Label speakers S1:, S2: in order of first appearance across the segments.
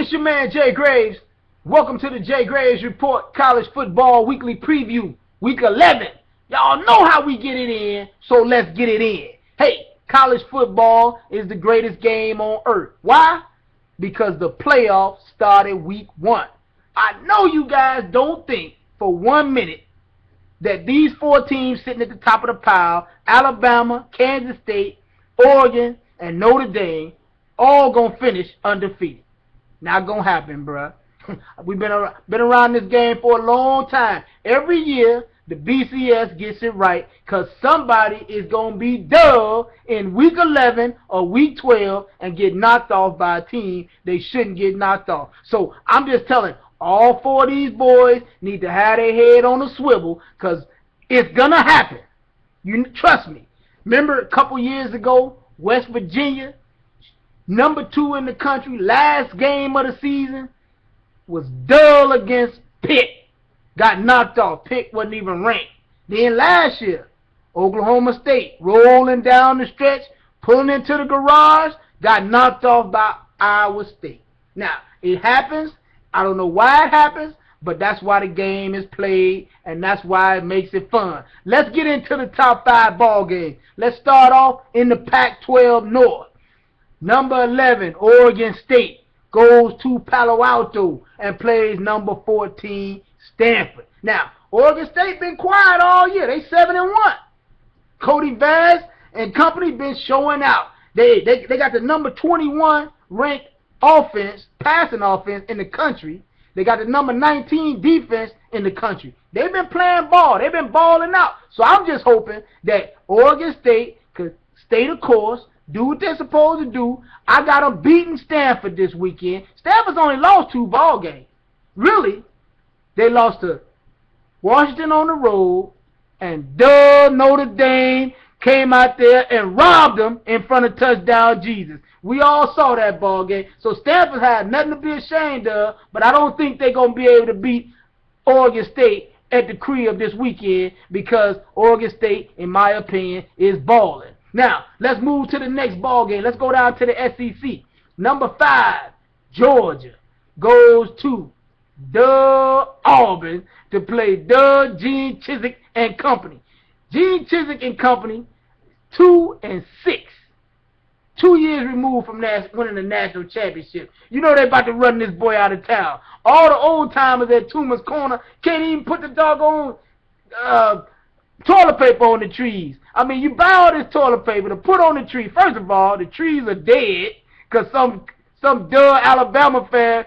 S1: It's your man Jay Graves. Welcome to the Jay Graves Report College Football Weekly Preview, Week 11. Y'all know how we get it in, so let's get it in. Hey, college football is the greatest game on earth. Why? Because the playoffs started Week 1. I know you guys don't think for 1 minute that these 4 teams sitting at the top of the pile, Alabama, Kansas State, Oregon, and Notre Dame, all gonna finish undefeated. Not gonna happen, bruh. We've been around this game for a long time. Every year, the BCS gets it right because somebody is gonna be dull in Week 11 or Week 12 and get knocked off by a team they shouldn't get knocked off. So I'm just telling all 4 of these boys need to have their head on a swivel because it's gonna happen. You trust me. Remember a couple years ago, West Virginia, number 2 in the country, last game of the season, was dull against Pitt. Got knocked off. Pitt wasn't even ranked. Then last year, Oklahoma State, rolling down the stretch, pulling into the garage, got knocked off by Iowa State. Now, it happens. I don't know why it happens, but that's why the game is played, and that's why it makes it fun. Let's get into the top 5 ball games. Let's start off in the Pac-12 North. Number 11, Oregon State, goes to Palo Alto and plays number 14, Stanford. Now, Oregon State been quiet all year. They 7-1. Cody Vaz and company been showing out. They got the number 21 ranked offense, passing offense in the country. They got the number 19 defense in the country. They've been playing ball. They've been balling out. So I'm just hoping that Oregon State could stay the course, do what they're supposed to do. I got them beating Stanford this weekend. Stanford's only lost 2 ball games. Really, they lost to Washington on the road, and Notre Dame came out there and robbed them in front of touchdown Jesus. We all saw that ball game. So Stanford had nothing to be ashamed of, but I don't think they're going to be able to beat Oregon State at the crib this weekend because Oregon State, in my opinion, is balling. Now, let's move to the next ball game. Let's go down to the SEC. Number 5, Georgia, goes to Auburn to play Gene Chizik and company. Gene Chizik and company, 2-6. 2 years removed from winning the national championship. You know they about to run this boy out of town. All the old timers at Toomer's Corner can't even put the doggone toilet paper on the trees. I mean, you buy all this toilet paper to put on the tree. First of all, the trees are dead because some dull Alabama fan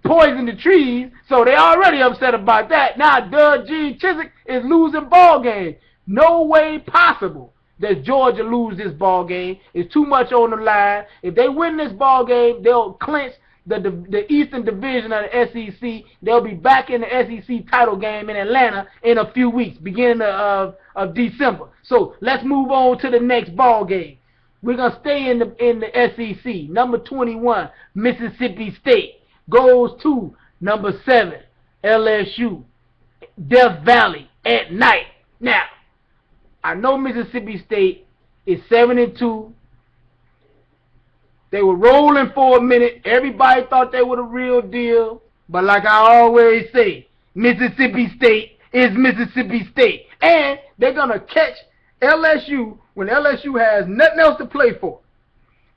S1: poisoned the trees, so they already upset about that. Now, Gene Chizik is losing ball game. No way possible that Georgia lose this ball game. It's too much on the line. If they win this ball game, they'll clinch the Eastern Division of the SEC. They'll be back in the SEC title game in Atlanta in a few weeks, beginning of December. So let's move on to the next ball game. We're going to stay in the SEC. Number 21, Mississippi State, goes to number 7, LSU, Death Valley at night. Now, I know Mississippi State is 7-2. They were rolling for a minute. Everybody thought they were the real deal. But like I always say, Mississippi State is Mississippi State. And they're going to catch LSU when LSU has nothing else to play for.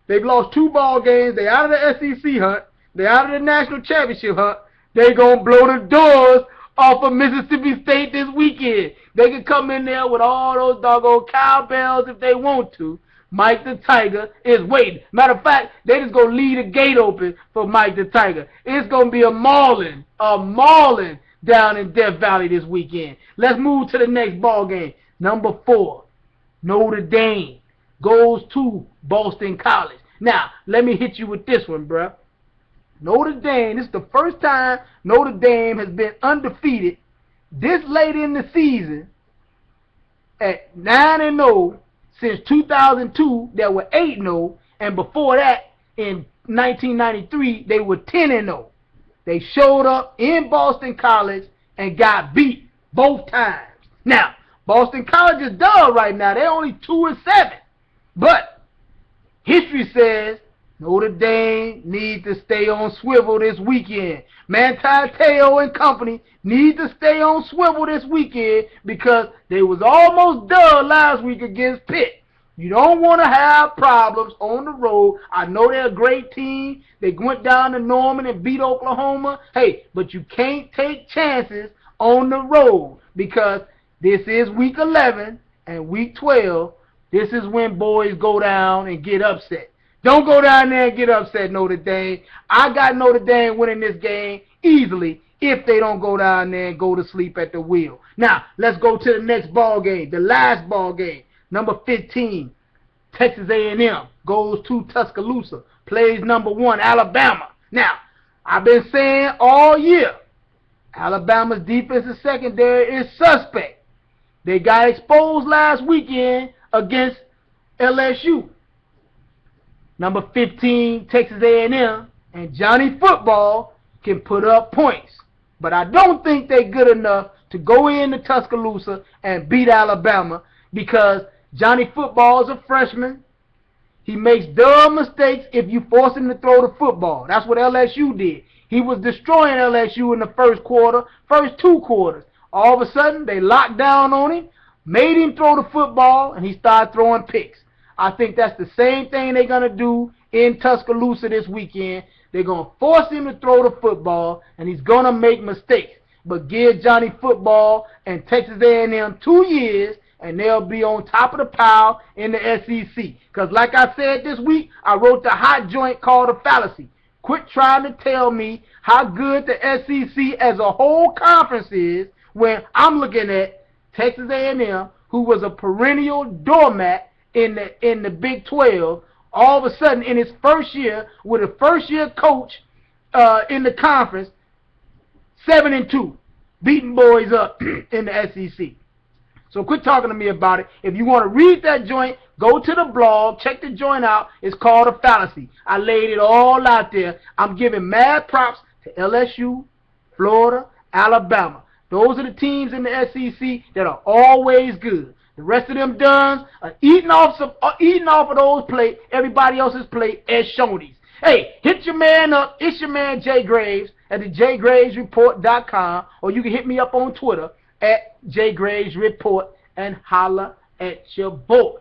S1: They've lost 2 ball games. They're out of the SEC hunt. They're out of the national championship hunt. They're going to blow the doors off of Mississippi State this weekend. They can come in there with all those doggone cowbells if they want to. Mike the Tiger is waiting. Matter of fact, they just going to leave the gate open for Mike the Tiger. It's going to be a mauling down in Death Valley this weekend. Let's move to the next ball game. Number 4, Notre Dame, goes to Boston College. Now, let me hit you with this one, bruh. Notre Dame, this is the first time Notre Dame has been undefeated this late in the season at 9-0 since 2002. They were 8-0, and before that, in 1993, they were 10-0. They showed up in Boston College and got beat both times. Now, Boston College is dull right now. They're only 2-7. But History says Notre Dame needs to stay on swivel this weekend. Manti Te'o and company need to stay on swivel this weekend because they was almost done last week against Pitt. You don't want to have problems on the road. I know they're a great team. They went down to Norman and beat Oklahoma. Hey, but you can't take chances on the road because this is week 11 and week 12. This is when boys go down and get upset. Don't go down there and get upset, Notre Dame. I got Notre Dame winning this game easily if they don't go down there and go to sleep at the wheel. Now, let's go to the next ball game, the last ball game. Number 15, Texas A&M goes to Tuscaloosa, plays number 1, Alabama. Now, I've been saying all year, Alabama's defensive secondary is suspect. They got exposed last weekend against LSU. Number 15, Texas A&M, and Johnny Football can put up points. But I don't think they're good enough to go into Tuscaloosa and beat Alabama because Johnny Football is a freshman. He makes dumb mistakes if you force him to throw the football. That's what LSU did. He was destroying LSU in the first quarter, first 2 quarters. All of a sudden, they locked down on him, made him throw the football, and he started throwing picks. I think that's the same thing they're going to do in Tuscaloosa this weekend. They're going to force him to throw the football, and he's going to make mistakes. But give Johnny Football and Texas A&M 2 years, and they'll be on top of the pile in the SEC. Because like I said this week, I wrote the hot joint called A Fallacy. Quit trying to tell me how good the SEC as a whole conference is when I'm looking at Texas A&M, who was a perennial doormat in the Big 12, all of a sudden in his first year with a first-year coach in the conference, 7-2, beating boys up in the SEC. So quit talking to me about it. If you want to read that joint, go to the blog, check the joint out. It's called A Fallacy. I laid it all out there. I'm giving mad props to LSU, Florida, Alabama. Those are the teams in the SEC that are always good. The rest of them duns are eating off of those plates, everybody else's plate as Shoney's. Hey, hit your man up. It's your man Jay Graves at the JayGravesReport.com, or you can hit me up on Twitter at JayGravesReport and holla at your boy.